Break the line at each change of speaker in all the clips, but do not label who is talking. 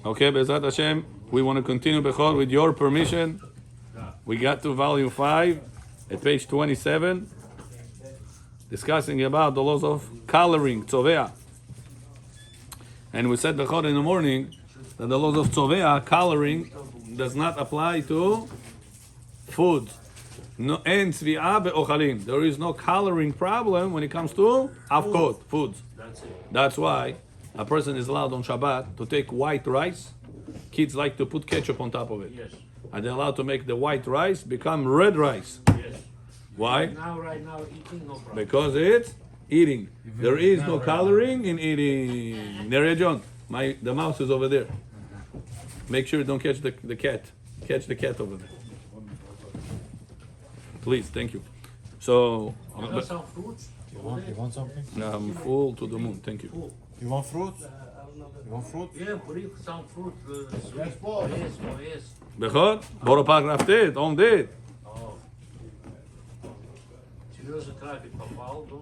Okay, Be'ezrat Hashem, we want to continue Bechor with your permission. We got to volume 5 at page 27, discussing about the laws of coloring, tzovea. And we said Bechor in the morning that the laws of tzovea, coloring, does not apply to food. No, en tzvi'a be'ochalim. There is no coloring problem when it comes to avkot, foods. That's why a person is allowed on Shabbat to take white rice. Kids like to put ketchup on top of it.
Yes.
And they're allowed to make the white rice become red rice.
Yes.
Why?
Right now, eating no problem.
Because it's eating. There is no coloring in eating. There, John. The mouse is over there. Make sure you don't catch the cat. Catch the cat over there. Please, thank you. So,
You want some fruits?
You want something?
I'm full to the moon. Thank you.
You want fruit? You want fruit?
Yeah, bring some fruit. Yes.
Bechor, Boro paragraph did, on did.
Oh. Серьезно трафик попал, ну.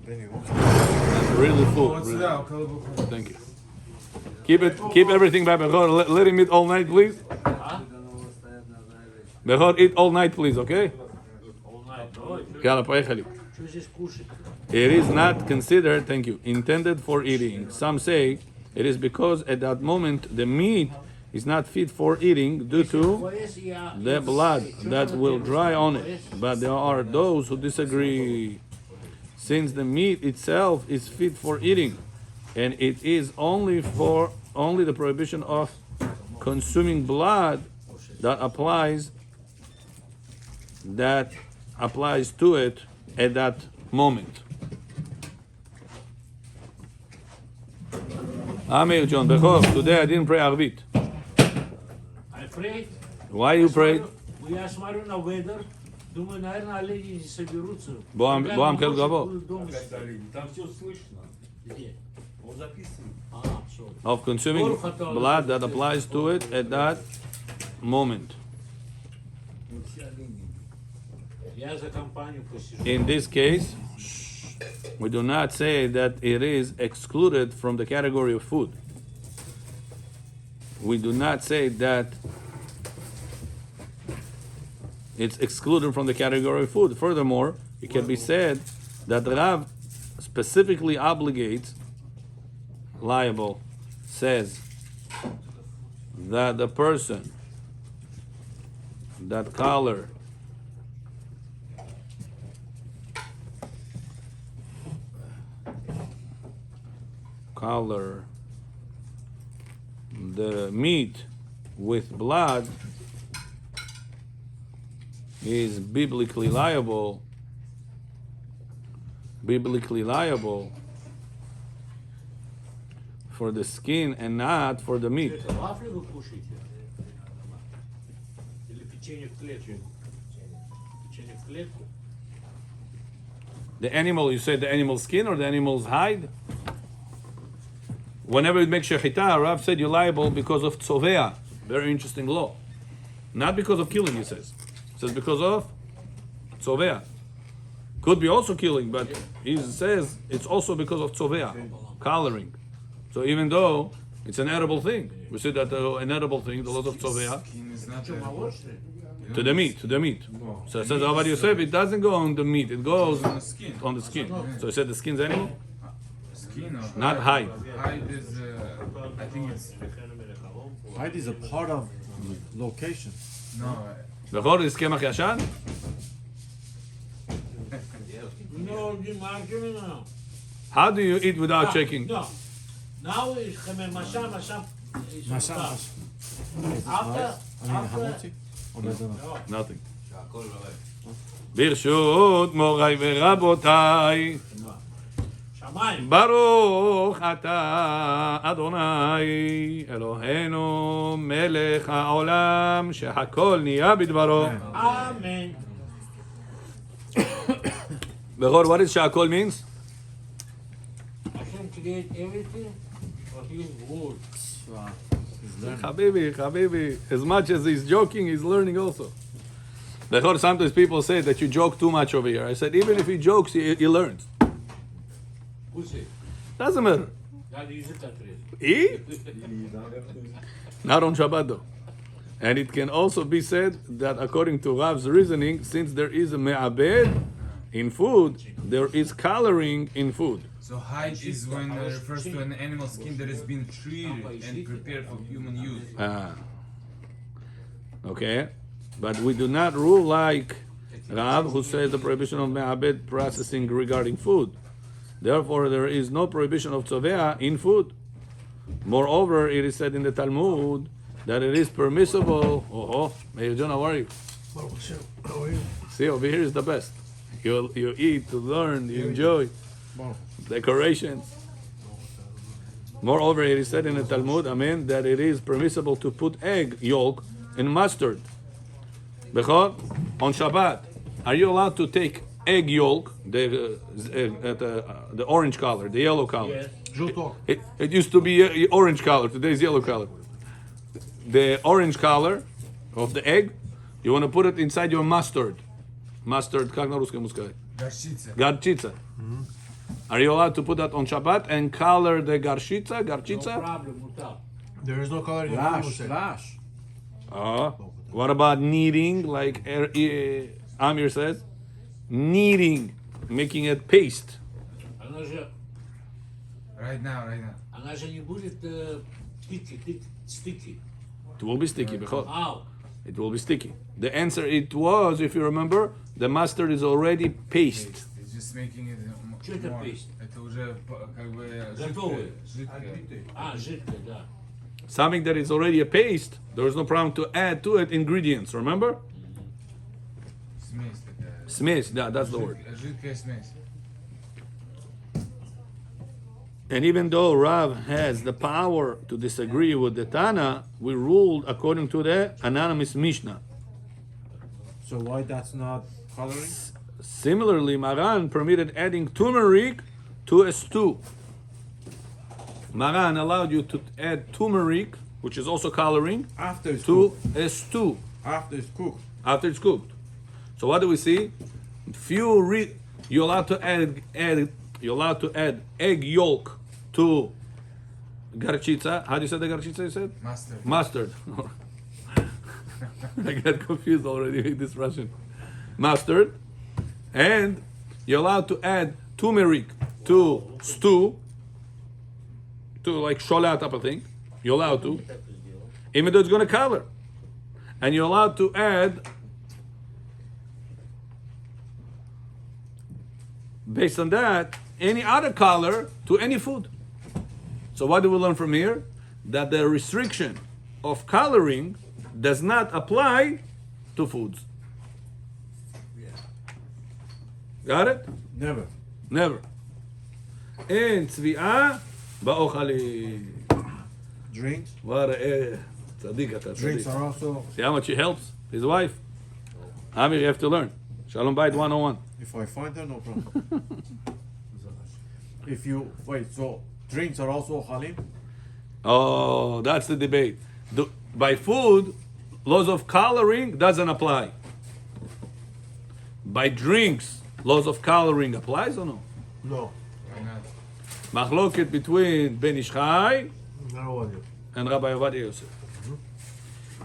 Then you want
I'm really full. Really. Thank you. Keep everything by Bechor. Let him eat all night, please. Bechor, eat all night, please, okay?
All night. Ой,
Yalla, поехали.
что здесь кушать?
It is not considered, thank you, intended for eating. Some say it is because at that moment the meat is not fit for eating due to the blood that will dry on it. But there are those who disagree. Since the meat itself is fit for eating, and it is only the prohibition of consuming blood that applies to it at that moment. Amir John Bechor, today I didn't pray Arvit.
I prayed.
Why you prayed?
Я смотрю на weather, думаю, наверное, олени не соберутся.
Боам Кел Гаво.
Там все слышно.
Где?
Он записан.
Все.
Of consuming blood that applies to it at that moment.
Я за компанию посижу.
In this case, we do not say that it is excluded from the category of food. We do not say that it's excluded from the category of food. Furthermore, it can be said that Rav specifically says that the person that color the meat with blood is biblically liable for the skin and not for the meat.
Это вафли вы кушаете? Или печенье в клетку? Печенье в клетку?
The animal, you say the animal's skin or the animal's hide? Whenever it makes shechita, Rav said you're liable because of tzovea. Very interesting law. Not because of killing, he says. He says because of tzovea. Could be also killing, but he says it's also because of tzovea, coloring. So even though it's an edible thing, we said that an edible thing, the lot of tzovea, to the meat. So it says Avad Yosef, it doesn't go on the meat, it goes on the skin. So he said the skin's animal? Not hide.
Hide is, I think it's,
hide is a part of location.
no,
Bechor is kemach yashan?
No, no.
How do you eat without checking?
No. Now is masha.
Masha.
After.
Hamotzi? Or no?
Nothing. ברשות מוריי ורבותיי,
שמיים.
ברוך אתה אדוני אלוהינו מלך העולם שהכל נהיה בדברו.
Amen.
Bechor, what does שהכל means?
Hashem create everything, but he is good.
Habibi, as much as he's joking, he's learning also. Bechor, sometimes people say that you joke too much over here. I said, even if he jokes, he learns.
Who say?
Doesn't matter.
Надо язык отрезать.
Eat? Not on Shabbat though. And it can also be said that according to Rav's reasoning, since there is a me'abed in food, there is coloring in food.
So hide is when refers to an animal skin that has been treated and prepared for human use.
Okay? But we do not rule like Rav, who says the prohibition of me'abed processing regarding food. Therefore, there is no prohibition of tzovea in food. Moreover, it is said in the Talmud that it is permissible. Oh, Meir John, how are you? See, over here is the best. You eat, you learn, you enjoy. Decorations. Moreover, it is said in the Talmud, amen, that it is permissible to put egg yolk in mustard. Bechor, on Shabbat, are you allowed to take egg yolk, the orange color, the yellow color?
Yes.
It used to be orange color, today's yellow color. The orange color of the egg, you want to put it inside your mustard. Mustard, как на русском сказать?
Горчица.
Горчица. Are you allowed to put that on Shabbat and color the горчица?
No
Горчица?
problem, мутал.
There is no color in Lash.
What about kneading, like Amir says? Kneading, making it paste.
Она же,
Right now.
она же не будет sticky.
It will be sticky. Bechor.
Ау.
It will be sticky. The answer it was, if you remember, the mustard is already paste.
It's just making it
Что это
more.
paste?
Это уже как бы
Готовое.
жидкое.
Жидкое, да.
Something that is already a paste, there is no problem to add to it ingredients. Remember?
Смесь такая.
Смесь, yeah, that's the word.
Жидкая смесь.
And even though Rav has the power to disagree with the Tana, we ruled according to the anonymous Mishnah.
So why that's not coloring?
Similarly, Maran permitted adding turmeric to a stew. Maran allowed you to add turmeric, which is also coloring,
After it's
to
cooked.
a stew
After it's cooked.
after it's cooked. So what do we see? You're allowed to add egg yolk to garchica. How do you say the garchica? You said
Mustard.
mustard. I got confused already with this Russian. Mustard, and you're allowed to add turmeric to stew, to like shola type of thing. You're allowed to, even though it's going to color, and you're allowed to add, based on that, any other color to any food. So what do we learn from here? That the restriction of coloring does not apply to foods. Got it?
Never.
Never. אין צביעה באוכלים.
Drinks.
וואלה, צדיק אתה,
Drinks
צדיק.
are also.
See how much he helps his wife? Amir, you have to learn. Shalom Bayit 101.
If I find her, no problem. If you wait, so drinks are also halim.
Oh, that's the debate. By food, laws of coloring doesn't apply. By drinks, laws of coloring applies or no?
No.
Why not?
Machloket between Ben Ish Chai
No.
and Rabbi Ovadia Yosef.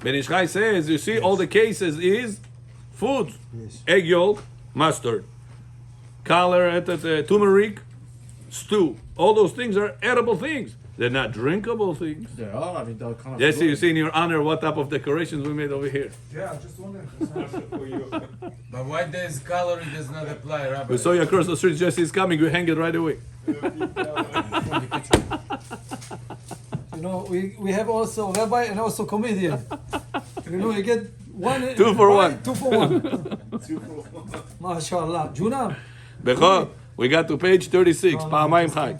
Ben Ish Chai says, you see, all the cases is food,
Yes.
egg yolk, mustard, color, turmeric, stew. All those things are edible things. They're not drinkable things.
They are. I mean, they're kind of.
Yes, you see in your honor what type of decorations we made over here.
Yeah, just wondering.
But why does coloring does not apply, Rabbi?
We saw you across the street, Jesse is coming, we hang it right away.
You know, we have also rabbi and also comedian. You know, you get one.
Two for one.
2 for 1. MashaAllah. Junam.
Bechor, we got to page 36, Pa'amayim Chai.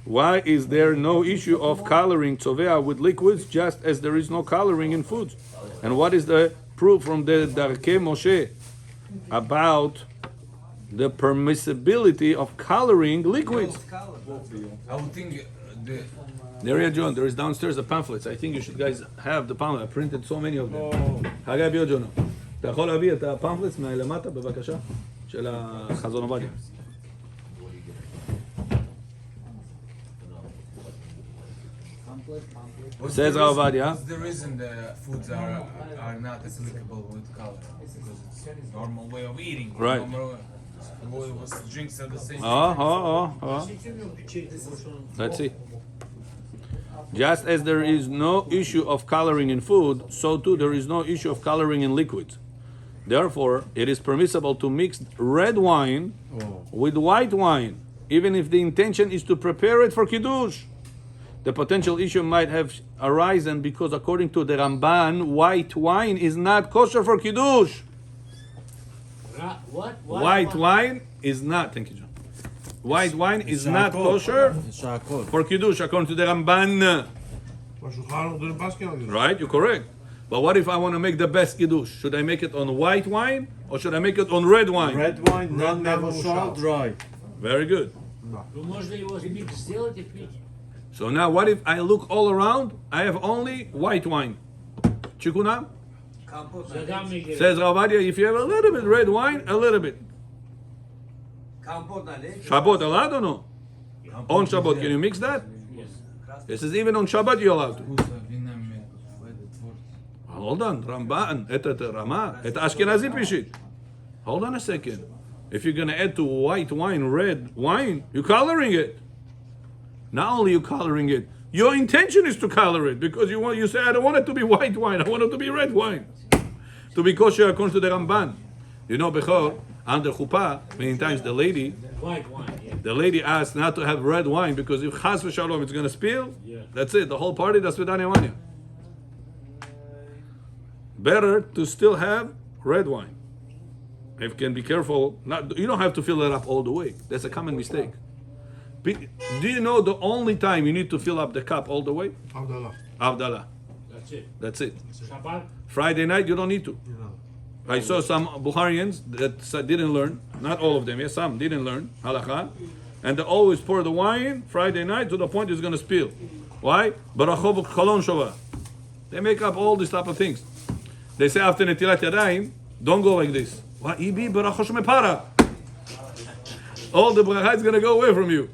Why is there no issue of coloring tzovea with liquids, just as there is no coloring in foods? And what is the proof from the Darkei Moshe about the permissibility of coloring liquids?
I would think the
There you John, there is downstairs the pamphlets. I think you should guys have the pamphlets. I printed so many of them. הגיא ביו ג'ונו. אתה יכול להביא את הפמפלטס מלמטה בבקשה? של החזון עובדיה. Says Rav Ovadia.
What's the reason the foods are not applicable with color? Because it's normal way of eating.
Right.
Normal drinks are the same.
Let's see. Just as there is no issue of coloring in food, so too there is no issue of coloring in liquids. Therefore, it is permissible to mix red wine with white wine, even if the intention is to prepare it for Kiddush. The potential issue might have arisen because according to the Ramban, white wine is not kosher for Kiddush.
What?
White wine is not, thank you, John. White wine is not kosher for Kiddush according to the Ramban. Right, you're correct. But what if I want to make the best Kiddush? Should I make it on white wine or should I make it on red wine?
Red wine, non-negotiable, dry.
Very good.
Можно его микс сделать и пить.
So now what if I look all around, I have only white wine? Chikuna?
Задам Мигель.
Says Rav Ovadia, if you have a little bit red wine, a little bit. Shabbat allowed or no? On Shabbat, can you mix that?
Yes.
This is even on Shabbat you're allowed to.
Вкуса вина нет.
Hold on, Ramban, это Rama, это Ashkenazi pishit. Hold on a second. If you're going to add to white wine, red wine, you're coloring it. Not only you coloring it, your intention is to color it because you say I don't want it to be white wine, I want it to be red wine. To be kosher according to the Ramban. You know, Bechor, under chuppah, many times the lady
White wine, yeah.
The lady asked not to have red wine because if chas v'shalom it's going to spill, that's it. The whole party, that's v'danevanya. Better to still have red wine. If you can be careful, you don't have to fill it up all the way. That's a common mistake. Do you know the only time you need to fill up the cup all the way? Avdallah.
That's it.
That's it.
Shabbat.
Friday night you don't need to. I saw some Bukharians that didn't learn, not all of them, yes, some didn't learn halakha, and they always pour the wine Friday night to the point it's going to spill. Why? Barachov cholon shova. They make up all these type of things. They say after netilat yadayim, don't go like this. Why? Ibi barachosh mepara. All the bracha is going to go away from you.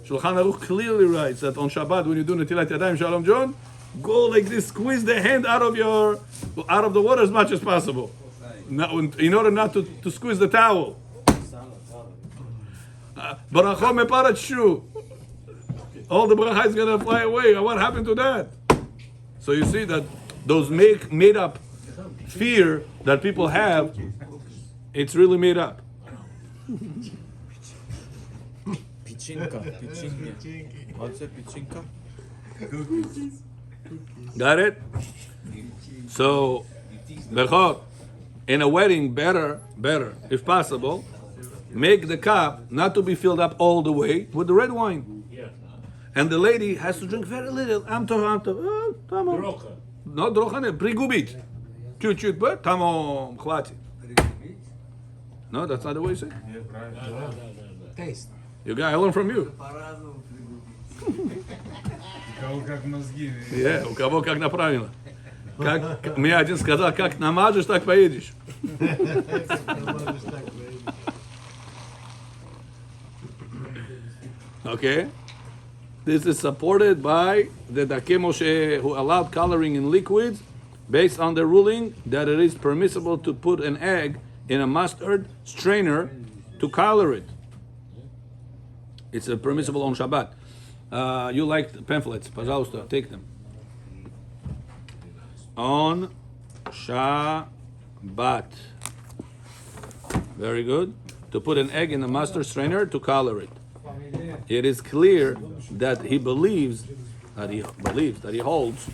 Shulchan Aruch clearly writes that on Shabbat when you do netilat yadayim, Shalom John, go like this, squeeze the hand out of the water as much as possible. In order not to squeeze the towel. Barachom meparat shu. All the bracha is going to fly away. What happened to that? So you see that those made up fear that people have, it's really made up.
Pichinka. What's a pichinka?
Got it? So, Bechor, in a wedding, better, if possible, make the cup not to be filled up all the way with the red wine.
Yeah.
And the lady has to drink very little. Tamam.
Drocha.
No, drocha, prigubit. Чуть-чуть, but tamam, хватит. No, that's not the way you say it.
Taste.
You got, I learned from you.
У кого как мозги.
Yeah, у кого как направлено. Как мне один сказал, как намажешь, так поедешь. Okay? This is supported by the Dakei Moshe who allowed coloring in liquids based on the ruling that it is permissible to put an egg in a mustard strainer to color it. It's permissible on Shabbat. You like the pamphlets, пожалуйста, take them. On Shabbat. Very good. To put an egg in a mustard strainer to color it. It is clear that he believes, that he holds.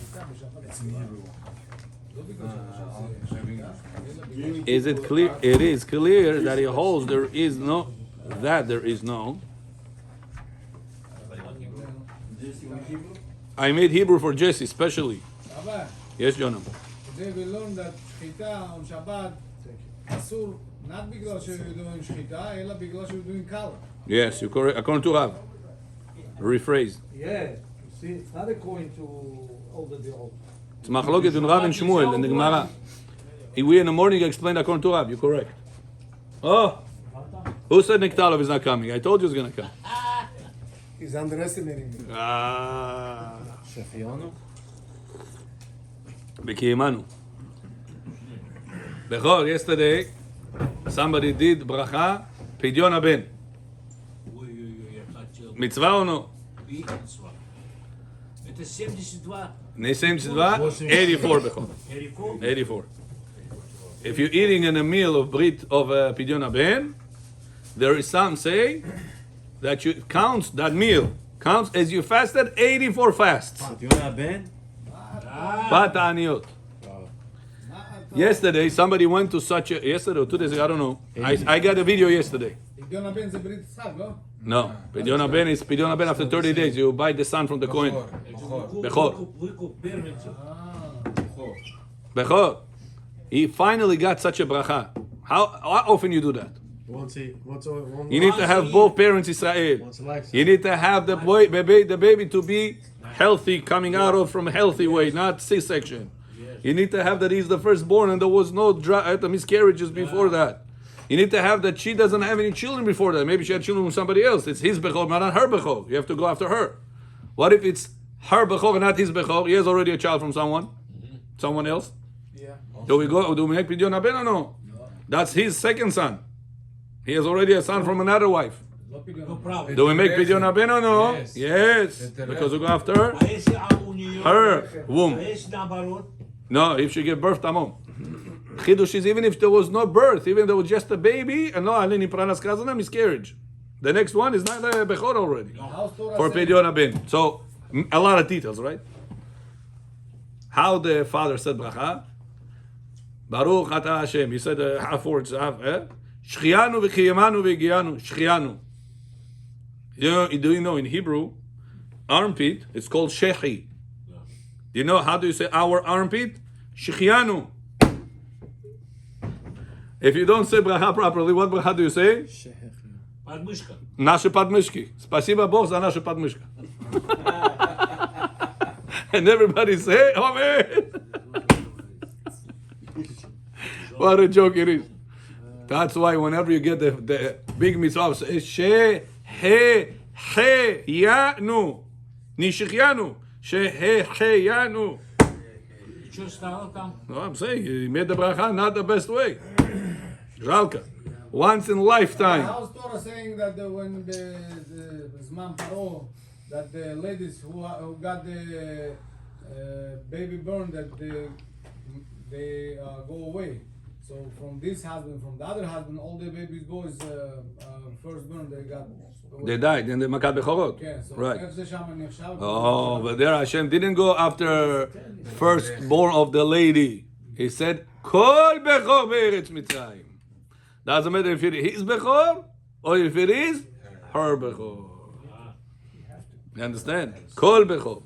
Is it clear? It is clear that he holds there is no. I made Hebrew for Jesse specially. Yes, Jonah.
Today we learned that shchita on Shabbat asur not because you're doing shchita, ela because you're doing color.
Yes, you correct. According to Rav. Rephrase.
Yeah, see, it's not according to all the old.
It's machloket in Rav and Shmuel in the Gemara. We in the morning explained according to Rav. You're correct. Oh, who said Niktalov is not coming? I told you he's going to come.
He's underestimating me.
Shefianu.
B'kiyimanu. Bechor, yesterday, somebody did bracha, pidyon haben.
אוי, אוי, אוי, אחד של...
Mitzvah or no?
בי מצווה. את ה-72,
Nisim tzvah, 84 bechor.
84.
84. If you're eating in a meal of brit of pidyon haben, there is some say that you counts that meal counts as you fasted 84 fasts.
Pidyon ben.
Bat aniyot. Yesterday, somebody went to such a yesterday or 2 days ago, I don't know. I got a video yesterday.
פדיון הבן זה ברית יצחק, לא?
No, pidyon haben is pidyon haben after 30 days. You buy the son from the Kohen. Bechor. Bechor. He finally got such a bracha. How often you do that?
Once
You need to have both parents Israel.
once a lifetime.
You need to have the boy, the baby to be healthy, coming out of from a healthy way, not C-section. You need to have that he's the firstborn and there was no miscarriages before that. You need to have that she doesn't have any children before that. Maybe she had children with somebody else. It's his bechor, not her bechor. You have to go after her. What if it's her bechor and not his bechor? He has already a child from someone else.
Yeah.
Do we make pidyon haben or no? That's his second son. He has already a son from another wife.
לא פדיון.
No problem.
Do we make pidyon haben or no?
Yes.
Yes. Because we go after her.
האש העוניות.
Her womb.
האש נעברות.
No, if she gave birth, tamom. Chidush is even if there was no birth, even if there was just a baby, and no, alini pranas kazana, miscarriage. The next one is not a bechor already.
How's Torah
For
saying?
pidyon haben. So, a lot of details, right? How the father said bracha. Baruch ata Hashem. He said half words, half, Shchianu v'chiyamanu v'gianu. Shchianu. Do you know in Hebrew, armpit, it's called shechi. Do you know how do you say our armpit? Shchianu. If you don't say bracha properly, what bracha do you say?
подмышка.
Nasze padmishki. Spasiba Bog za nasze padmishka. And everybody say, Amen. What a joke it is. That's why whenever you get the big mitzvah, say, She, he, yanu. Nishikyanu. She, he, yanu.
что стало там?
No, I'm saying, he made the bracha not the best way. Жалко. Once in lifetime.
How's Torah saying that when the Zman Paro, that the ladies who got the baby born, that they go away. So from this husband, from the other husband, all the babies boys firstborn they got.
They died in the Makat Bechorot.
Yeah, so
Right.
איך זה שם נחשב?
Oh, but there Hashem didn't go after firstborn of the lady. He said, Kol Bechor be'eretz Mitzrayim. Doesn't matter if it is his Bechor or if it is her Bechor. You understand? Kol Bechor.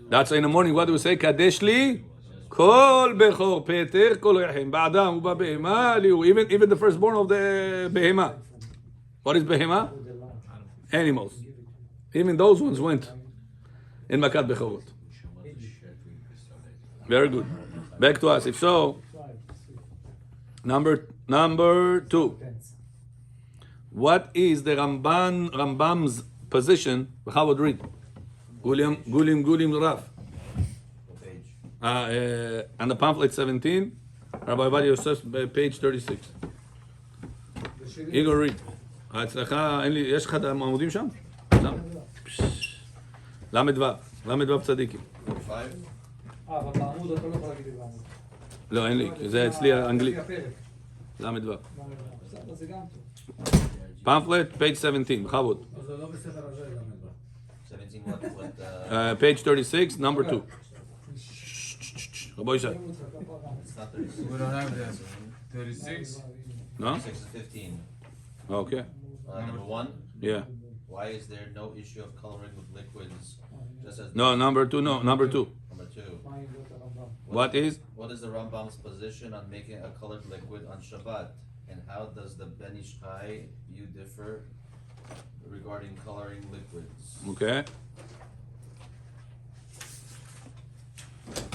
That's why in the morning, what do we say? Kadesh li Kol Bechor Peter Kol Yachim Ba'adam u'ba'behema liu. Even the firstborn of the behema. What is behema? Animals. Even those ones went in Makat Bechorot. Very good. Back to us. If so, number 2. What is the Rambam's position? How would read? Gulim Rav. On the pamphlet 17, Rabbi Ovadia Yosef, page 36. Igor, read. אצלך, יש לך את העמודים שם? למ"ו צדיקים.
אבל בעמוד אתה לא יכול להגיד לי בעמוד.
לא, אין לי, כי זה אצלי האנגלית. למ"ו.
בסדר, זה גם טוב.
pamphlet, page 17, בכבוד.
אז זה לא בסדר הזה גם.
17 what
Page 36, number 2. רבו ישי.
it's not 36.
We don't have that. 36.
No?
6 is 15.
Okay.
Number 1.
Yeah.
Why is there no issue of coloring with liquids? Just as
No, number 2, no, number 2.
Number 2.
What is?
What is the Rambam's position on making a colored liquid on Shabbat? And how does the Ben Ish Chai view differ regarding coloring liquids?
Okay.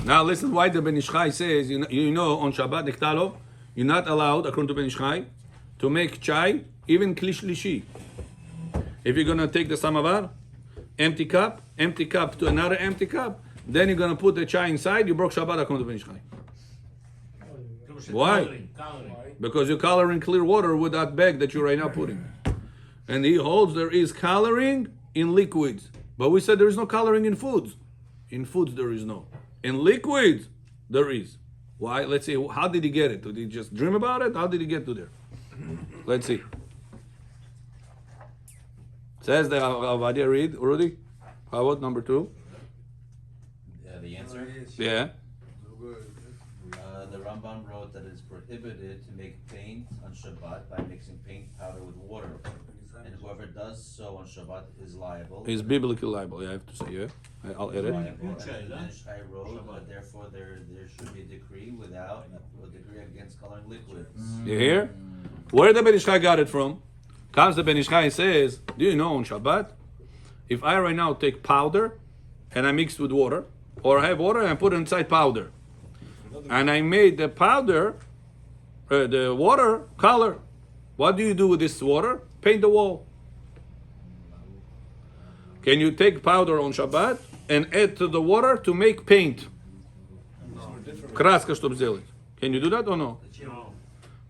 Now listen why the Ben Ish Chai says, you know on Shabbat, Nektalo, you're not allowed, according to Ben Ish Chai, to make chai, even kli shlishi. If you're gonna take the samovar, empty cup to another empty cup, then you're gonna put the chai inside, you broke Shabbat according to Ben Ish Chai. Why?
Coloring.
Because you're coloring clear water with that bag that you're right now putting. And he holds there is coloring in liquids. But we said there is no coloring in foods. In foods there is no. In liquids there is. Why? Let's see. How did he get it? Did he just dream about it? How did he get to there? Let's see. Says the Avadia, read, Rudy. What, number 2?
The answer?
Yeah.
The Rambam wrote that it's prohibited to make paint on Shabbat by mixing paint powder with water. And whoever does so on Shabbat is liable.
He's biblically liable, yeah, I have to say, yeah. I'll edit.
Liable. And the Ben Ish Chai wrote that therefore there should be a decree without a decree against coloring liquids.
You hear? Where the Ben Ish Chai got it from? Comes the Ben Ish Chai and says, do you know on Shabbat, if I right now take powder and I mix with water, or I have water and I put inside powder, and I made the powder, the water color, what do you do with this water? Paint the wall. Can you take powder on Shabbat and add to the water to make paint? Краска, чтобы сделать. Can you do that or no?
No.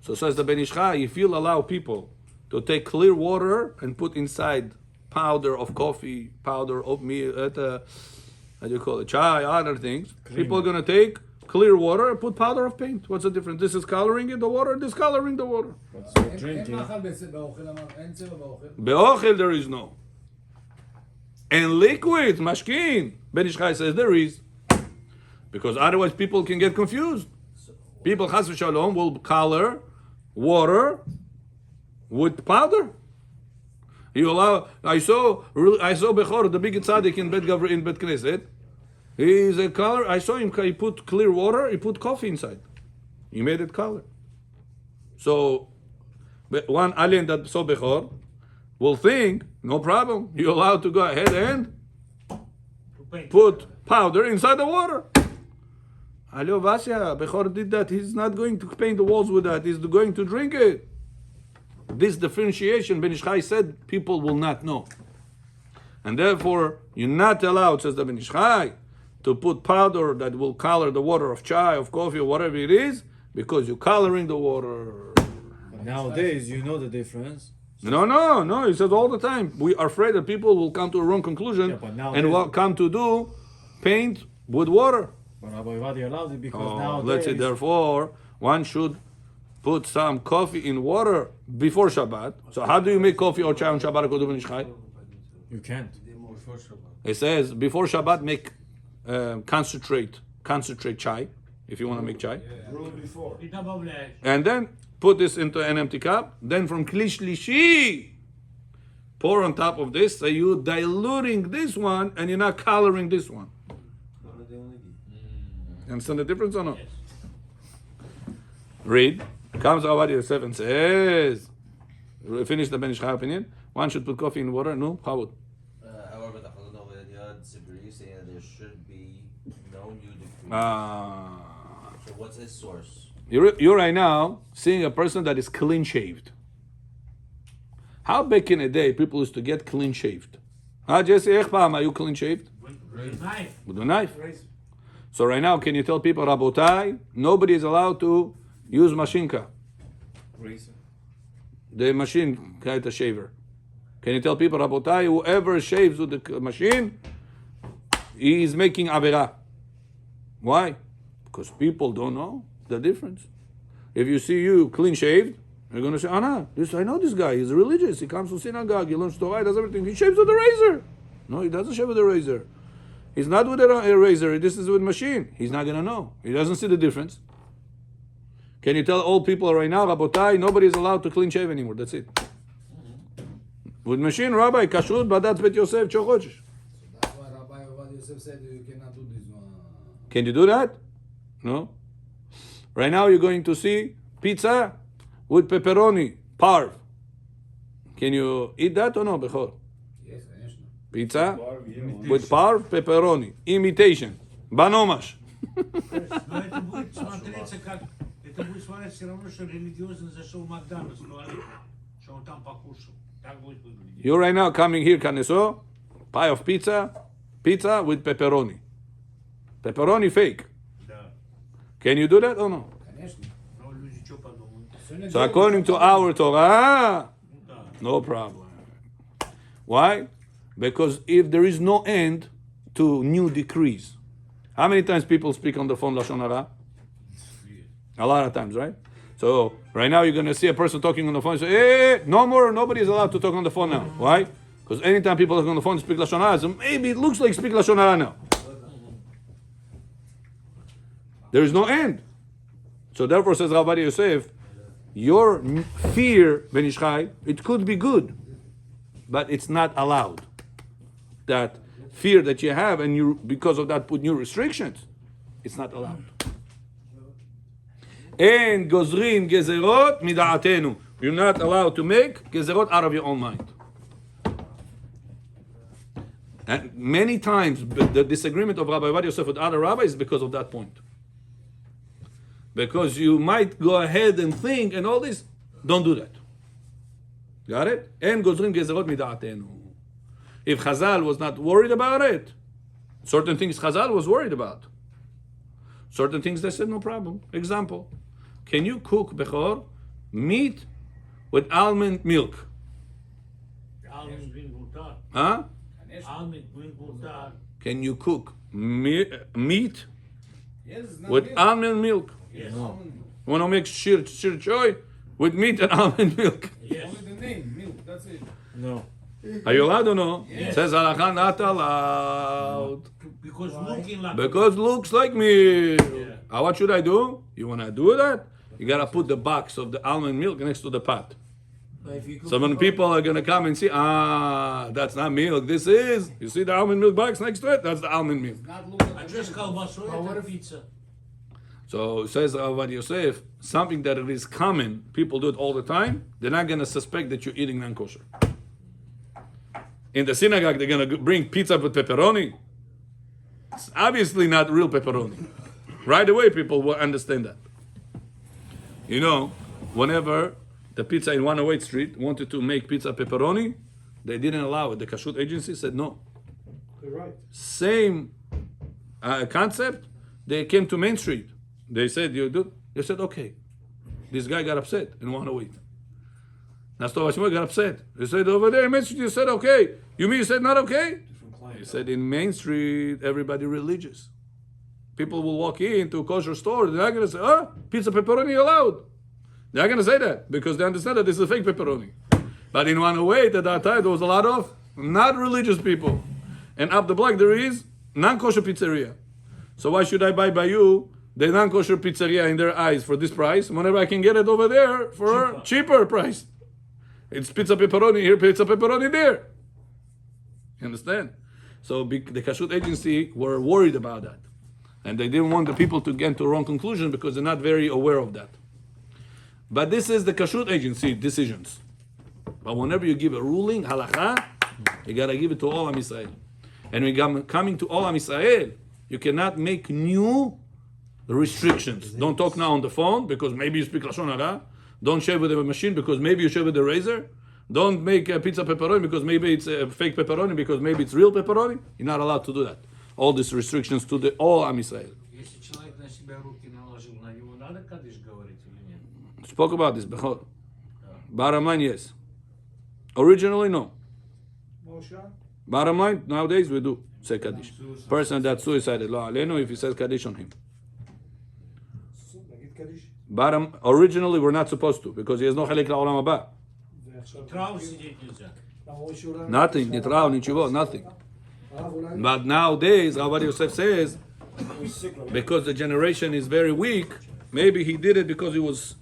So says the Ben Ish Chai, if you'll allow people to take clear water and put inside powder of coffee, powder of meal, how do you call it, chai, other things, people are going to take clear water and put powder of paint. What's the difference? This is coloring in the water, this coloring the water.
אין מאכל באוכל, אין צבע באוכל.
Be'ochel there is no. And liquid, mashkin, Ben Ish Chai says there is. Because otherwise people can get confused. People, chas v'shalom, will color water with powder. You allow. I saw Bechor, the big tzaddik in Bet Knesset. He's a color. I saw him. He put clear water. He put coffee inside. He made it color. So, one alien that saw Bechor will think, no problem. You're allowed to go ahead and
To paint.
put powder inside the water. Hello, Vasya. Bechor did that. He's not going to paint the walls with that. He's going to drink it. This differentiation, Ben Ish Chai said, people will not know. And therefore, you're not allowed, says the Ben Ish Chai, to put powder that will color the water of chai, of coffee, or whatever it is, because you're coloring the water.
But nowadays, you know the difference.
No, he says all the time. We are afraid that people will come to a wrong conclusion
Yeah, but
and
nowadays-
will come to do paint with water.
But Rabbi Vadi allows it because
Oh,
nowadays...
let's say, therefore, one should put some coffee in water before Shabbat. So how do you make coffee or chai on Shabbat according to Ben Ish Chai?
You can't.
It says before Shabbat make concentrate chai, if you want to make chai.
И добавляешь.
And then put this into an empty cup. Then from Kli Shlishi, pour on top of this. So you're diluting this one and you're not coloring this one. You understand the difference or not?
Yes.
Read. Comes Avad Yosef and says, finish the Ben Ish Chai opinion. One should put coffee in water. No, how would?
However, the Chazon Ovadia disagrees, saying that there should be no new decree. So what's his source?
You're right now seeing a person that is clean shaved. How back in the day people used to get clean shaved? Jesse, are you clean shaved?
With knife.
With a knife. So right now, can you tell people, Rabotai, nobody is allowed to use machinka, the machine, kind of shaver. Can you tell people, Rabotai, whoever shaves with the machine, he is making avera. Why? Because people don't know the difference. If you see you clean shaved, you're going to say, I know this guy, he's religious, he comes to synagogue, he learns Torah, he does everything, he shaves with a razor. No, he doesn't shave with a razor. He's not with a razor, this is with machine. He's not going to know. He doesn't see the difference. Can you tell old people right now, Rabotai, nobody is allowed to clean shave anymore, that's it. With machine, Rabbi, kashrut, badat bet Yosef, chochosh.
That's why Rabbi Ovadia Yosef said you cannot do this one.
Can you do that? No. Right now you're going to see pizza with pepperoni, parv. Can you eat that or no, Bechor?
Yes, конечно.
Pizza with parv, pepperoni. Imitation. Banomash.
Но это будет смотреться как... Это будет смотреться все равно, что религиозно зашел в Макдональдс в туалет, что он там покушал.
You right now coming here, Kaneso, pie of pizza with pepperoni. Pepperoni fake. Can you do that or no?
Ну, люди что подумают?
So according to our Torah, no problem. Why? Because if there is no end to new decrees. How many times people speak on the phone Lashon Hara? A lot of times, right? So right now you're going to see a person talking on the phone and say, hey, no more, nobody is allowed to talk on the phone now. Why? Because anytime people talk on the phone and speak Lashon Hara, so maybe it looks like speak Lashon Hara now. There is no end. So therefore, says Rav Ovadia Yosef, your fear, Ben Ish Chai, it could be good, but it's not allowed. That fear that you have, and you because of that put new restrictions, it's not allowed. And gozrin gezerot mida'atenu. You're not allowed to make gezerot out of your own mind. And many times, the disagreement of Rabbi Ovadia Yosef with other rabbis is because of that point. Because you might go ahead and think and all this, don't do that. Got it? And gozrin gezerot mida'atenu. If Chazal was not worried about it, certain things Chazal was worried about. Certain things they said no problem. Example, can you cook bechor meat with almond milk?
Almond green mutar.
Huh?
Almond green mutar.
Can you cook meat
Yes, it's not
with
milk.
almond milk?
Yes.
Almond milk.
You want to make shir choy with meat and almond milk?
Yes.
Only the name, milk, that's it.
No.
Are you allowed or no?
Yes.
Says Halakha not allowed.
Because looking like
Because looks like milk.
Yeah.
What should I do? You want to do that? You got to put the box of the almond milk next to the pot. So when people are going to come and see, that's not milk. This is, you see the almond milk box next to it? That's the almond milk.
Not look
I
at
just колбасой это pizza.
So it says Rav Ovadia Yosef, something that it is common, people do it all the time, they're not going to suspect that you're eating non-kosher. In the synagogue, they're going to bring pizza with pepperoni. It's obviously not real pepperoni. Right away, people will understand that. You know, whenever the pizza in 108th Street wanted to make pizza pepperoni, they didn't allow it. The kashrut agency said no.
You're right.
Same concept, they came to Main Street. They said, you do? They said, okay. This guy got upset and wanted to wait. Nastov Hashimoy got upset. They said, over there in Main Street, you said okay. You mean you said not okay? He said, in Main Street, everybody religious. People will walk into a kosher store, they're not going to say, pizza pepperoni allowed. They're not going to say that because they understand that this is a fake pepperoni. But in 108 at that time, there was a lot of not religious people. And up the block, there is non-kosher pizzeria. So why should I buy by you the non-kosher pizzeria in their eyes for this price whenever I can get it over there for a cheaper price? It's pizza pepperoni here, pizza pepperoni there. You understand? So the kashrut agency were worried about that. And they didn't want the people to get to a wrong conclusion because they're not very aware of that. But this is the kashrut agency decisions. But whenever you give a ruling, halakha, you gotta give it to all Am Yisrael. And when you're coming to all Am Yisrael, you cannot make new restrictions. Don't talk now on the phone because maybe you speak Lashon Hara. Don't shave with a machine because maybe you shave with a razor. Don't make a pizza pepperoni because maybe it's a fake pepperoni because maybe it's real pepperoni. You're not allowed to do that. All these restrictions to the all Am Yisrael.
Если человек на себя руки наложил, на него надо кадиш говорить или нет?
Spoke about this before. Bottom line, yes. Originally, no.
Moshe?
Bottom line, nowadays we do say Kaddish. Person that suicided, lo alenu, if he says Kaddish on him.
נגיד קדיש.
Bottom, originally we're not supposed to because he has no חלק לעולם הבא.
ועכשיו...
Траву сидеть нельзя.
אמרו שאולי...
Nothing, נתראו, נתשיבו, nothing.
הרב אולי...
But nowadays, Rav Ovadia Yosef says,
הוא sick לו.
because the generation is very weak, maybe he did it because he was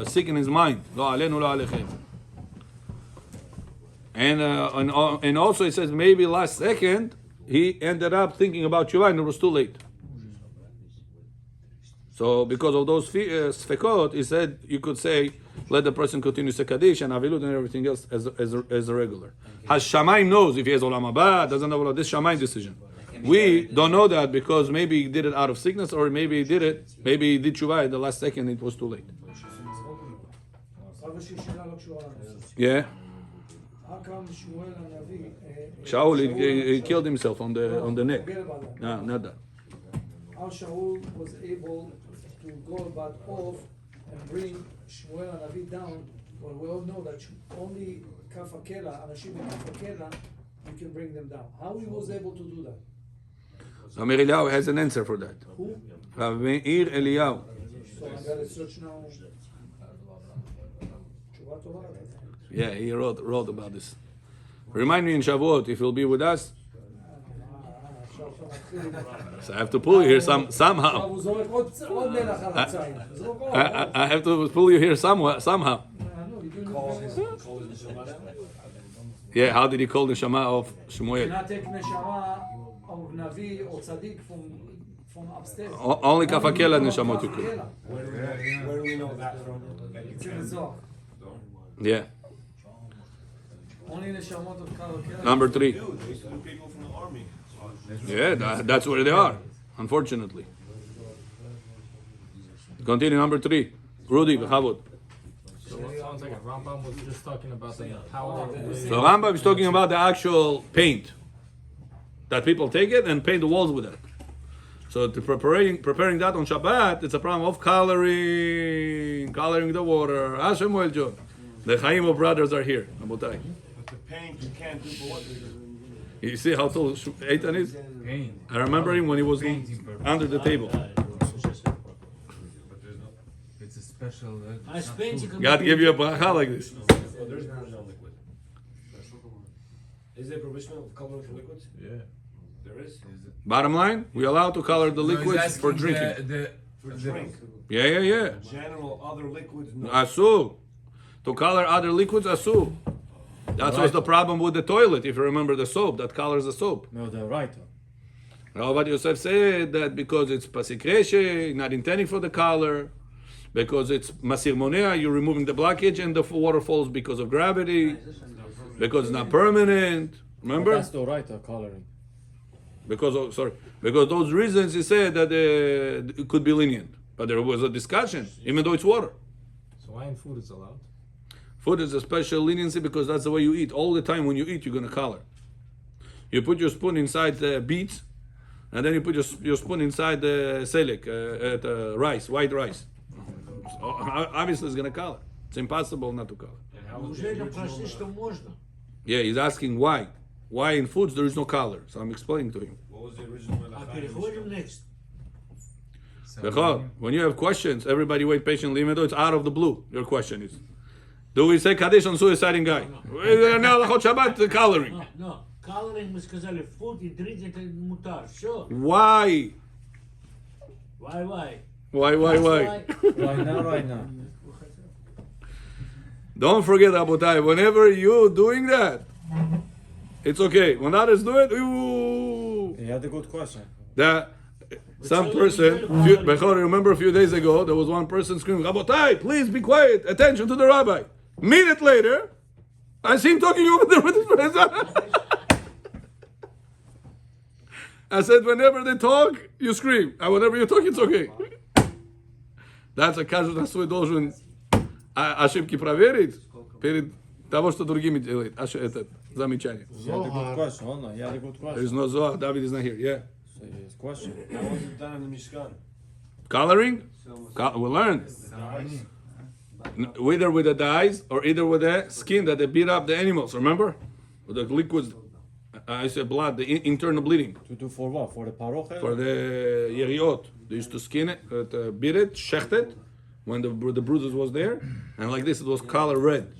sick in his mind. Lo alenu, lo alechem. And also it says maybe last second he ended up thinking about Tshuva and it was too late. So because of those sfekot, he said you could say let the person continue Sekadish and Avilut and everything else as a regular. Has Shamayim knows if he has Olam Haba, doesn't know about this Shamayim decision. We don't know that because maybe he did it out of sickness or maybe he did Tshuva at the last second it was too late.
אבא שלי שאלה לא קשורה לנושא.
Yeah.
how come Shmuel Hanavi?
Shaul, he killed himself on the neck.
Forget about that.
No, not that.
How Shaul was able to go about off and bring Shmuel Hanavi down, well, we all know that only Kafakela, Anashim Kafakela, you can bring them down. How he was able to do that?
Amir Eliyahu has an answer for that.
Who?
Rav Meir Eliyahu.
So I gotta search now. Tshuva Tova.
Yeah, he wrote about this. Remind me in Shavuot if you'll be with us. So I have to pull you here somehow.
הוא זורק עוד מלח על הציד. זרוק עוד.
I have to pull you here somehow. Yeah, how did he call the Shema of Shmuel?
Cannot take neshama of Navi or Tzaddik from upstairs.
Only Kafakela neshamot you could.
Where do we know that from?
It's in the Zohar.
Yeah.
Only neshamot of Kafakela.
Number 3.
Dude, they used to do people from the army.
Yeah, that's where they are, unfortunately. Continue, number 3. Rudy, Bechavod.
So it sounds like Rambam was just talking about the power of the
So Rambam is talking about the actual paint. That people take it and paint the walls with it. So to preparing that on Shabbat, it's a problem of coloring the water. Hashem John. The Chaim of brothers are here. Rabotai.
But the paint you can't do for what?
You see how tall Eitan is?
Paint.
I remember him when he was
Painting purpose.
under the table.
It's a special.
А с пентиком...
God give you a bracha like this.
So there's no liquid. Is there provision of color for liquids?
Yeah.
There is?
Bottom line, we allow to color the liquids for drinking.
For drink.
Yeah.
General other liquids, no.
Asur. To color other liquids, asur. That's what's the problem with the toilet, if you remember the soap, that colors the soap.
No, the writer.
Rav Yosef said that because it's pasikreshe, not intending for the color, because it's masir monea, you're removing the blockage and the water falls because of gravity, because it's not permanent. Remember?
That's the writer coloring.
Because those reasons he said that it could be lenient. But there was a discussion, even though it's water.
So why in food is allowed?
Food is a special leniency because that's the way you eat. All the time when you eat, you're going to color. You put your spoon inside the beets, and then you put your spoon inside the selek, rice, white rice. So obviously it's going to color. It's impossible not to color.
Неужели прошли, что можно?
Yeah, he's asking why. Why in foods there is no color? So I'm explaining to him.
What was the original
А переходим next.
Bechor, when you have questions, everybody wait patiently, even though it's out of the blue. Your question is, do we say Kaddish on suiciding guy? Now Halachot Shabbat coloring.
No, coloring мы сказали, food и drink это мутар. Все.
Why?
Why?
Why?
Right now.
Don't forget, Abotai, whenever you're doing that, it's okay. When others do it, ooh.
He had a good question.
Some person, Bechor, remember a few days ago, there was one person screaming, Abotai, please be quiet, attention to the rabbi. A minute later, I see him talking over there with his friends. I said, whenever they talk, you scream. And whenever you talk, it's okay. That's a каждый на свой должен ошибки проверить перед того, что другими делает. Это замечание.
He had a good question. Hold on. He had a good question.
There's no Zohar. David is not here. Yeah.
So his question.
How was it done in the Mishkan?
Coloring? We'll learn. Either with the dyes or either with the skin that they beat up the animals. Remember? With the liquids. I said blood, the internal bleeding.
To do for what? For the paroche?
For the yeriot. They used to skin it, beat it, shecht it, when the bruises was there. And like this, it was color red.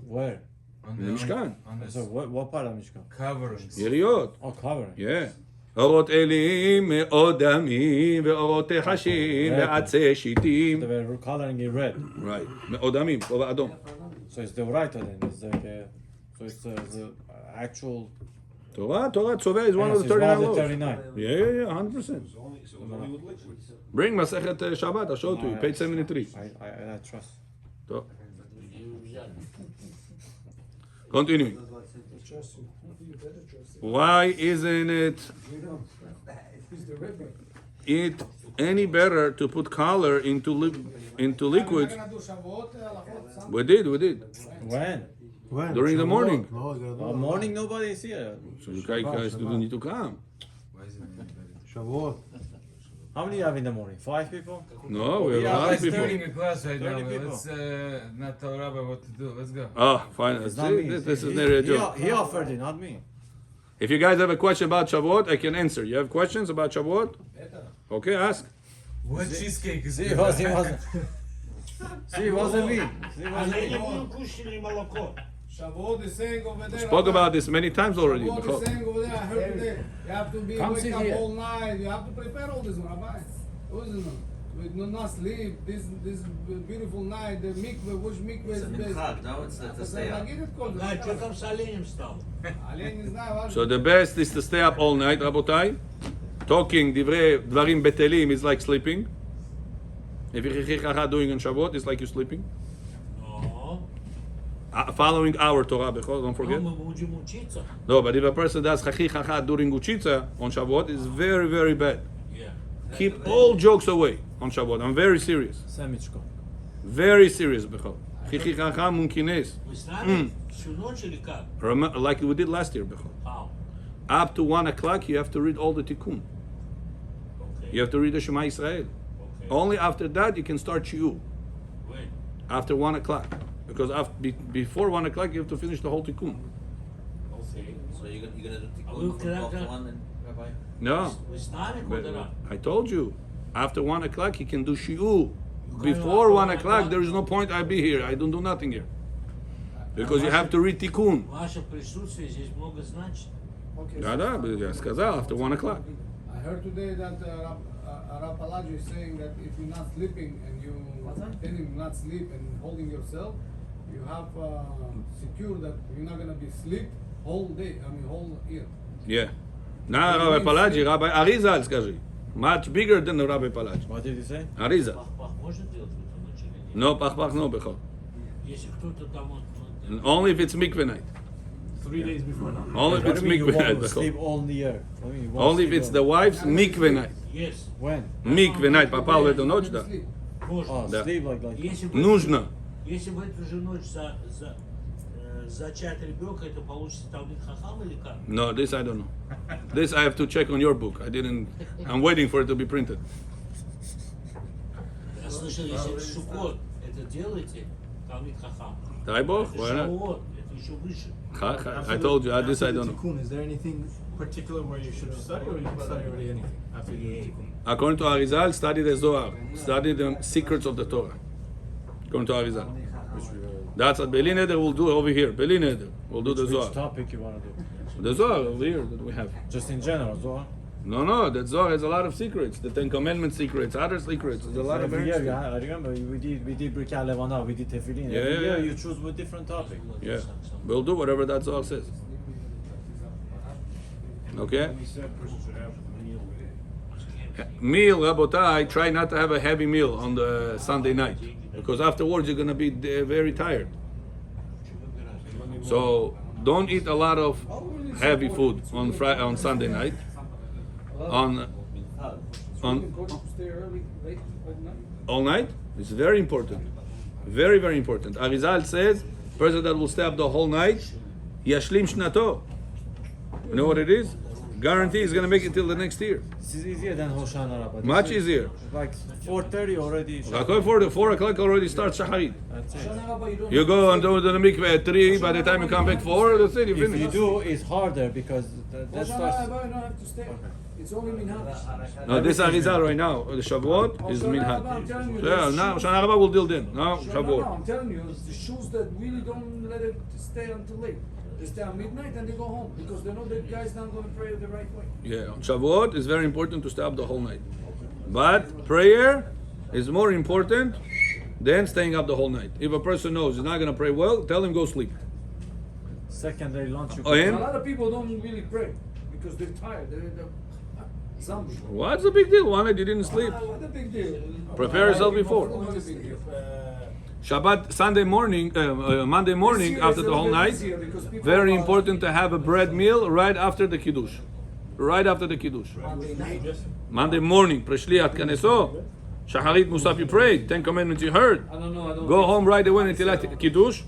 Where?
In the Mishkan.
So what part of Mishkan?
Coverings.
Yeriot.
Oh, covering.
Yeah. אורות אלים מאוד דמים ואורות חשים ועצי שיטים.
They were coloring it red.
Right. מאוד דמים, כובע אדום.
So it's the writer then. It's like so it's the actual.
Torah Tzoveh is one of the
Yes, it's
39
one of
laws.
the 39.
Yeah, 100%.
So it was only with liquids.
Bring Masechet Shabbat, I'll show it to you, page 73.
I trust.
So. Continuing. Why isn't it any better to put color into liquids?
We're gonna do Shavuot, Halachot,
We did.
When? When?
During the
Shavuot?
morning.
No, they're not.
Morning, nobody is here.
So you guys do need to come.
Why is it
Shavuot.
How many you have in the morning? 5 people?
No, we have
Yeah,
a lot
but
of people.
starting a class right
30
now.
people.
Let's not tell Rabbi what to do. Let's go.
Oh, fine.
It's
See,
not me.
this is nearly a joke.
He offered it, not me.
If you guys have a question about Shavuot, I can answer. You have questions about Shavuot? Okay, ask.
What cheesecake is
See,
good?
it wasn't. See, it wasn't me. See, it wasn't
Они не
me.
будут кушать или молоко.
Shavuot is saying over there.
Spoke about this many times already.
Shavuot is saying over there. I heard today. You have to be
Come
wake
sit
up
here.
all night. You have to prepare all this, Rabbi. With not sleep. This beautiful night. The mikveh. Which mikveh
It's
is
a
best?
minchag, no, it's to stay up.
Да, что там с оленем стало?
Олень не знаю, важно.
So the best is to stay up all night, Rabotai. Talking dvarim betelim is like sleeping. If you're doing on Shavuot, it's like you're sleeping.
Но,
Following our Torah, don't forget.
мы будем учиться.
No, but if a person does chachi during Uchitza on Shavuot, it's very, very bad.
Yeah.
Keep all jokes away on Shavuot. I'm very serious.
Sandwichko.
Very serious, Bechol. Chichi chacham munkines.
Вы с нами всю ночь или как?
Like we did last year, Bechol.
How?
Up to 1 o'clock, you have to read all the Tikkun.
Okay.
You have to read the Shema Israel.
Okay.
Only after that you can start Shiur.
When?
After 1 o'clock. Because before 1 o'clock, you have to finish the whole Tikkun.
Okay.
So you're gonna do
А
tikkun
вы
from 12 to
когда...
1 and Rabbi?
No.
Вы с нами
But
куда?
I told you. After 1 o'clock, you can do Shiur. Before 1 o'clock, there is no point I be here. I don't do nothing here. Because you have to read Tikkun.
Ваше присутствие здесь много значит.
Okay,
Да, я сказал, after 1 o'clock.
I heard today that Rab Palaji is saying that if you're not sleeping and you intending not sleep and holding yourself, you have secure that you're not gonna be sleep whole day. I mean whole year.
Yeah. Now, Rabbi Palaji, Rabbi Arizal, скажи. Much bigger than Rabbi Palaji.
What did he say?
Arizal.
Пах-пах можно делать в эту ночь или нет?
No, pach, no, Bechol.
Если кто-то там вот...
Only if it's mikveh night.
3 days before now.
Only if
What
it's
do you mean you
mikveh night,
won't sleep
Bechol.
all year? What do you mean you won't
Only if
sleep
it's
all-
the wife's mikveh night.
Yes.
When?
Mikveh night, попал в эту ночь, да.
Sleep.
Можно.
Oh,
Да.
sleep like
Если в
Нужно.
Если в эту же ночь зачать ребенка, это получится Талмид Хахам или как?
No, this I don't know. This I have to check on your book. I'm waiting for it to be printed.
Я слышал, если в Шукот это делаете, Талмид Хахам.
Дай Бог, why not?
Шавуот, это еще выше.
I told you, this I don't know.
Tikkun, is there anything particular where you should study, or you can study already anything after you do Tikkun?
According to Arizal, study the Zohar. Study the secrets of the Torah. According to Arizal. That's what Beli Neder will do over here. Beli Neder will do the
Which
Zohar.
topic you want to do?
The Zohar over here that we have.
Just in general, Zohar?
No, that Zohar has a lot of secrets. The Ten Commandments secrets, other secrets. There's a lot of
Every year,
very
I remember we did Birkat Levana, we did Tefillin.
Yeah,
Every
yeah,
year
yeah.
you choose a different topic.
Yeah, we'll do whatever that Zohar says. Okay?
He said person should have a meal with it.
Meal, Rabotai, try not to have a heavy meal on the Sunday night. Because afterwards you're going to be very tired. So don't eat a lot of heavy food on Sunday night. On
Stay early, late at night.
all night, it's very important. Very, very important. Arizal says, person that will stay up the whole night, yashlim shnato. You know what it is? Guarantee he's going to make it till the next year.
This is easier than Hoshana Rabbah.
Much easier.
Like 4:30 already.
For 4 o'clock already starts shacharit.
That's it.
Shana Rabbah, you don't
You go and do the mikveh at 3, by the time you come back 4, that's it, you
If you
finish.
do, it's harder because that
Shana
starts.
Rabbah, you don't have to stay. It's only minhag.
No, this Arizal right now, the Shavuot is
Shana Rabbah, I'm
minhag.
telling you,
Yeah,
the
now
shoes-
Shana Rabbah will deal then. Now
No,
Shavuot.
I'm telling you, it's the shoes that really don't let it stay until late. They stay at midnight and they go home because they know that guy's not going to pray the right way.
Yeah, on Shavuot it's very important to stay up the whole night. But prayer is more important than staying up the whole night. If a person knows he's not going to pray well, tell him go sleep.
Secondary lunch. You
Oh,
A
and
lot of people don't really pray because they're tired. They're zombies.
what's the big deal? One night you didn't sleep.
What a big deal.
Prepare yourself before.
What's the big deal?
Shabbat, Sunday morning, Monday morning
This year
after
is
the
a
whole
little bit
night.
easier because people
Very
are-
important to have a bread meal right after the Kiddush. Right after the Kiddush.
Monday night.
Monday morning, Preshliat Kaneso, Shacharit Musaf you prayed, 10 Commandments you heard.
I don't know. I don't
Go home right away until Kiddush.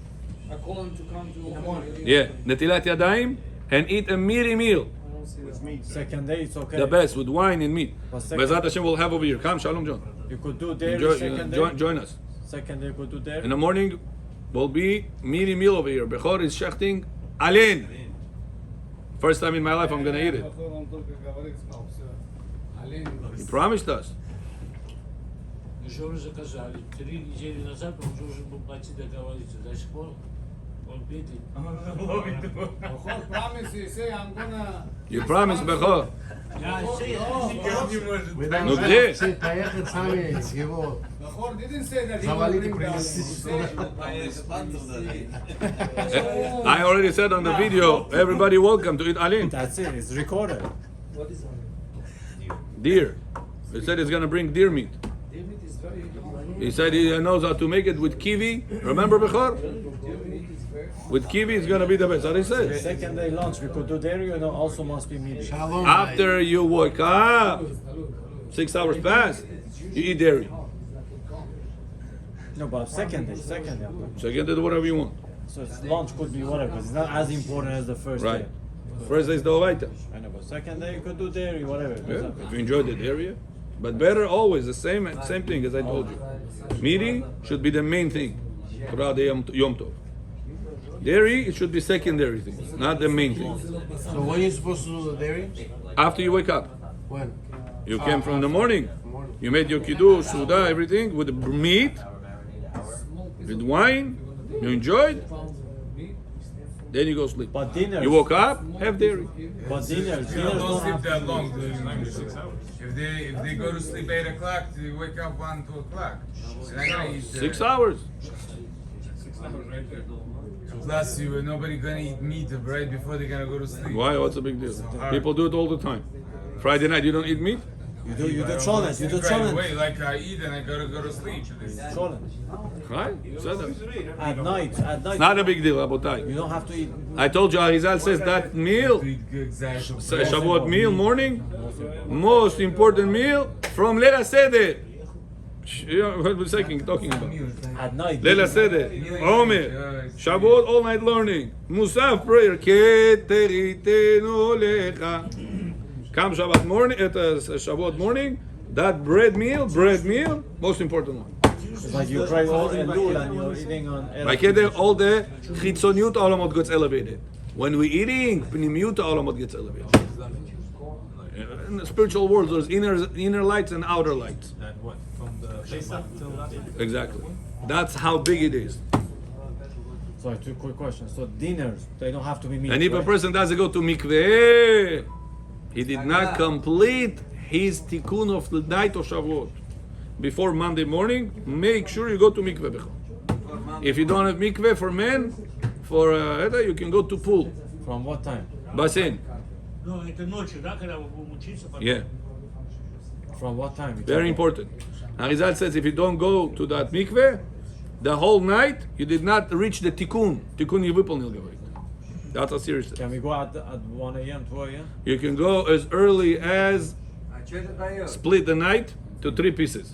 I call him to come to
In the morning.
Yeah, netilat yadayim, and eat a meaty meal.
With meat. Second day, it's okay.
The best, with wine and meat.
But second-
Bezrat Hashem will have over here. Come, Shalom John.
You could do dairy
Enjoy,
second day.
join us.
Second day, you could do dairy.
In the morning will be meaty meal over here. Bechor is shechting alin. First time in my life I'm gonna eat it. He promised us.
Еще уже заказали. 3 недели назад он уже был пойти договориться. До сих пор он бедный.
Bechor promise, he say, I'm gonna...
You promised, Bechor.
Вы
Ну
должны
где?
все поехать сами с его.
Bechor didn't say that he will
Завалите
bring down. He
принести.
said,
I already said on the video, everybody welcome to eat alin.
That's it. It's recorded.
What is that?
Deer. He said he's gonna bring deer meat.
David is very.
He said he knows how to make it with kiwi. Remember, Bechor?
David is very.
With kiwi, it's gonna be the best. That's what he said.
Second day lunch, we could do dairy, you know, also must be meat.
Shalom.
After you wake up, 6 hours pass, you eat dairy.
No, but second day.
So you can do whatever you want.
So it's lunch could be whatever. It's not as important as the first
Right.
day.
First day is the Ovaita.
I know, but second day you could do dairy, whatever.
Yeah, if you enjoy the dairy. But better always, the same thing as I told you. Meaty should be the main thing throughout the Yom Tov. Dairy, it should be secondary thing, not the main thing.
So when are you supposed to do the dairy?
After you wake up.
When?
You came from the morning. You made your kiddush, suda, everything with meat, with wine. You enjoyed. Then you go sleep.
But dinner.
You woke up, have dairy.
But dinners
Don't
don't
sleep
have
that long. If they go to sleep 8 o'clock, they wake up 1, 2 o'clock. They're not gonna eat,
6 hours.
6 hours right there. Plus, nobody gonna eat meat right before they're gonna go to sleep.
Why? What's the big deal? People do it all the time. Friday night, you don't eat meat?
You do
I don't
challenge. You do
sleep right
challenge.
away, like I eat and I gotta go to sleep.
Challenge.
Right? You said that.
At night.
It's not a big deal, Rabotai.
You don't have to eat.
I told you, Arizal says that meal,
Exactly.
Shavuot meal, morning, most important meal from Leila Seder. What was I talking about?
At night.
Leila Seder, Omer, Shavuot all night learning, Musaf prayer, Keteritenu lecha. Come Shabbat morning, Shavuot morning, that bread meal, most important one.
It's like you pray all Elul and you're eating on.
By Keder, all the Chitzoniut Olamot gets elevated. When we're eating, Pnimiut Olamot gets elevated. In the spiritual world, there's inner lights and outer lights.
That what? From the Pesach till that?
Exactly. That's how big it is.
Sorry, 2 quick questions. So dinners, they don't have to be meat.
And if a
right?
person doesn't go to mikveh, he did not complete his tikkun of the night of Shavuot. Before Monday morning, make sure you go to mikveh. If you don't have mikveh for men, for you can go to pool,
From what time?
basin.
Ну, это ночью, да, когда мы будем учиться? потом?
Yeah,
From what time?
very important. Arizal says if you don't go to that mikveh, the whole night you did not reach the tikkun. Tikkun не выполнил, говорит. That's a serious thing.
Can we go at 1 a.m., 2 a.m.?
You can go as early as split the night to 3 pieces.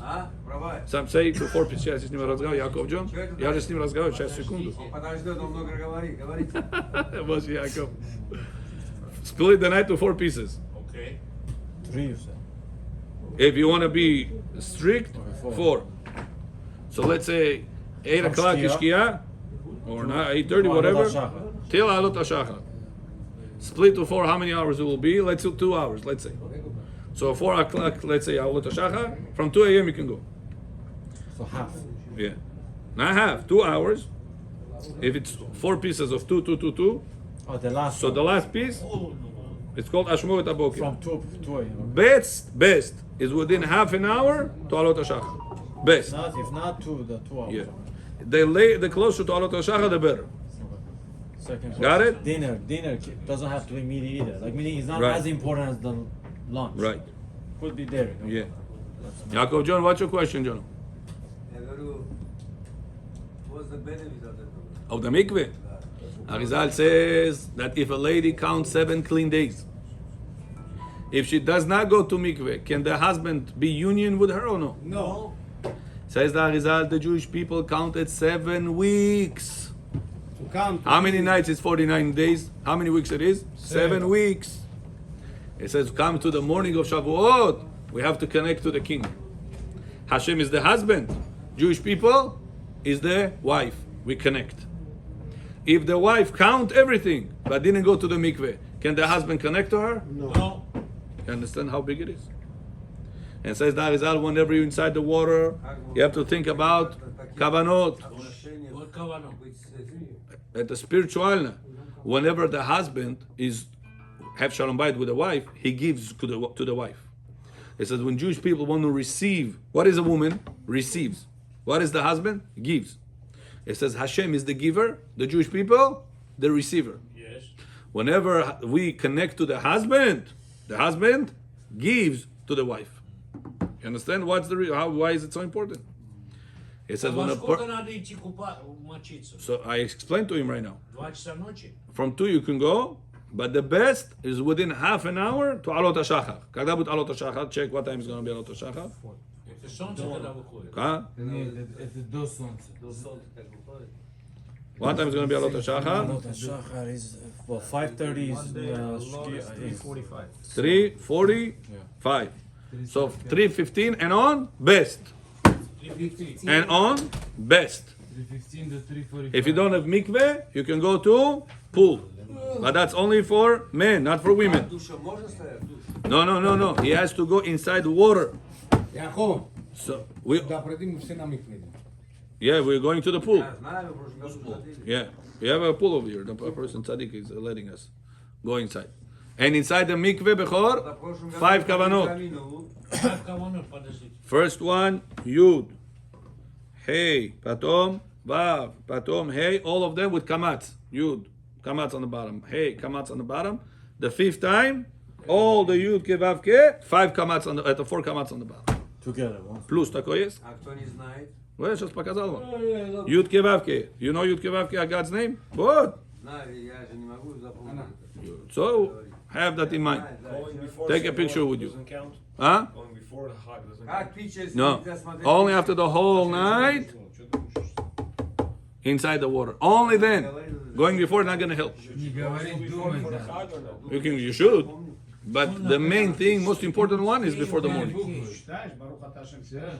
Some say to 4 pieces. Сейчас я с ним разговариваю, Яков Джон. Я же с ним разговариваю, сейчас, секунду. Боже, Яков. Split the night to 4 pieces.
Окей.
3, you said.
If you want to be strict, 4. So let's say 8
From
o'clock is
Shkia.
Shkia, or not 8:30,
Or
whatever,
Alot
till Alot HaShachar. Split to 4, how many hours it will be? Let's do 2 hours, let's say. So 4 o'clock, let's say Alot HaShachar, from 2 a.m. you can go.
So half.
Yeah. Not half, 2 hours. If it's 4 pieces of 2, 2, 2, 2,
Oh, the last
so
one.
the last piece, it's called Ashmot Abokim.
From 2 a.m.
Best is within half an hour to Alot HaShachar. Best.
If not 2, the 2 hours.
Yeah. The closer to Alot HaShachar, the better.
Second
Got
question.
it?
Dinner doesn't have to be meaty either. Like meaning it's not
Right.
as important as the lunch.
Right.
Could be dairy. No?
Yeah. Yaakov John, what's your question, John?
What's the benefit of that?
Of the mikveh? Arizal says that if a lady counts 7 clean days, if she does not go to mikveh, can the husband be union with her or no?
No.
Says the Arizal, the Jewish people counted 7 weeks.
come.
How many nights is 49 days? How many weeks it is? 7 weeks. It says, come to the morning of Shavuot. We have to connect to the king. Hashem is the husband. Jewish people is the wife. We connect. If the wife count everything but didn't go to the mikveh, can the husband connect to her?
No.
You understand how big it is? And it says that is all whenever you're inside the water, you have to think about kavanot.
What kavanah?
At the spiritual, whenever the husband is have shalom bayit with the wife, he gives to the wife. It says when Jewish people want to receive, what is a woman? Receives. What is the husband? Gives. It says Hashem is the giver, the Jewish people, the receiver.
Yes.
Whenever we connect to the husband gives to the wife. You understand what's why is it so important? It says when a
Сколько надо идти мочиться?
so I explained to him right now.
2 часа ночи?
From 2 you can go, but the best is within half an hour to Alot HaShachar. Когда будет Alot HaShachar? Check what time is going to be Alot HaShachar.
Это солнце когда выходит?
Это до солнца.
What time is going to be Alot HaShachar?
Shachar is, well, 5:30 is
3:45.
3:45. So 3:15 and on, best.
3:50.
And on, best.
3:15 to 3:45.
If you don't have mikveh, you can go to pool. But that's only for men, not for women.
Душа можно стоять?
No. He has to go inside the water.
Яхов,
So
да предим все на микве.
we're going to the pool.
Знаю, в прошлом году ходили.
Yeah, we have a pool over here. The person tzaddik is letting us go inside. And inside the mikveh bechor,
В прошлом году
5
ходили
kavanot.
камину.
Как kavanot? Подождите.
First one, Yud, Hey, Patom, Vav, Patom, Hey, all of them with kamatz. Yud, kamatz on the bottom. Hey, kamatz on the bottom. The 5th time, all the Yud, Ke, Vav, Ke, 5 kamatz on the 4 kamatz on the bottom.
Together. One.
Plus, такой есть?
А кто не знает?
Well, just показал вам. Yud, Ke, Vav, Ke. You know Yud, Ke, Vav, Ke, God's name? Good.
Знаю, я же не могу запомнить.
So, have that in mind.
Going before
Take a
Shavuot
picture with you.
doesn't count.
Huh?
Going before the Chag doesn't
Как
count.
пича,
No.
если смотреть-
Only after the whole night inside the water. Only then. Going before not going to help.
Не говори, думай,
For the
да.
Chag or no?
You should. But the main thing, most important one is before the morning.
Читаешь, Барух ата Ашем.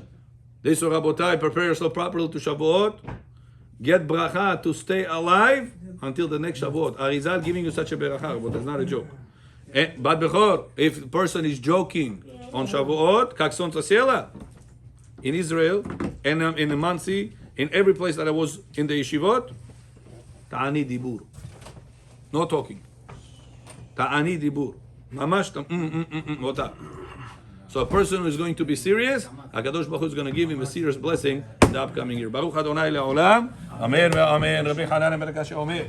This so Rabotai, prepare yourself properly to Shavuot. Get bracha to stay alive until the next Shavuot. Arizal giving you such a bracha, but it's not a joke. But bechor, if the person is joking on Shavuot, как солнце село, in Israel, and in the Mansi, in every place that I was in the yeshivot, ta'ani dibur. No talking. Ta'ani dibur. Mamash wata. So a person who is going to be serious, HaKadosh Baruch Hu is going to give him a serious blessing in the upcoming year. Baruch Adonai le'olam. Amen ve'amen. Rabbi Hanan ben Rekha she'omer.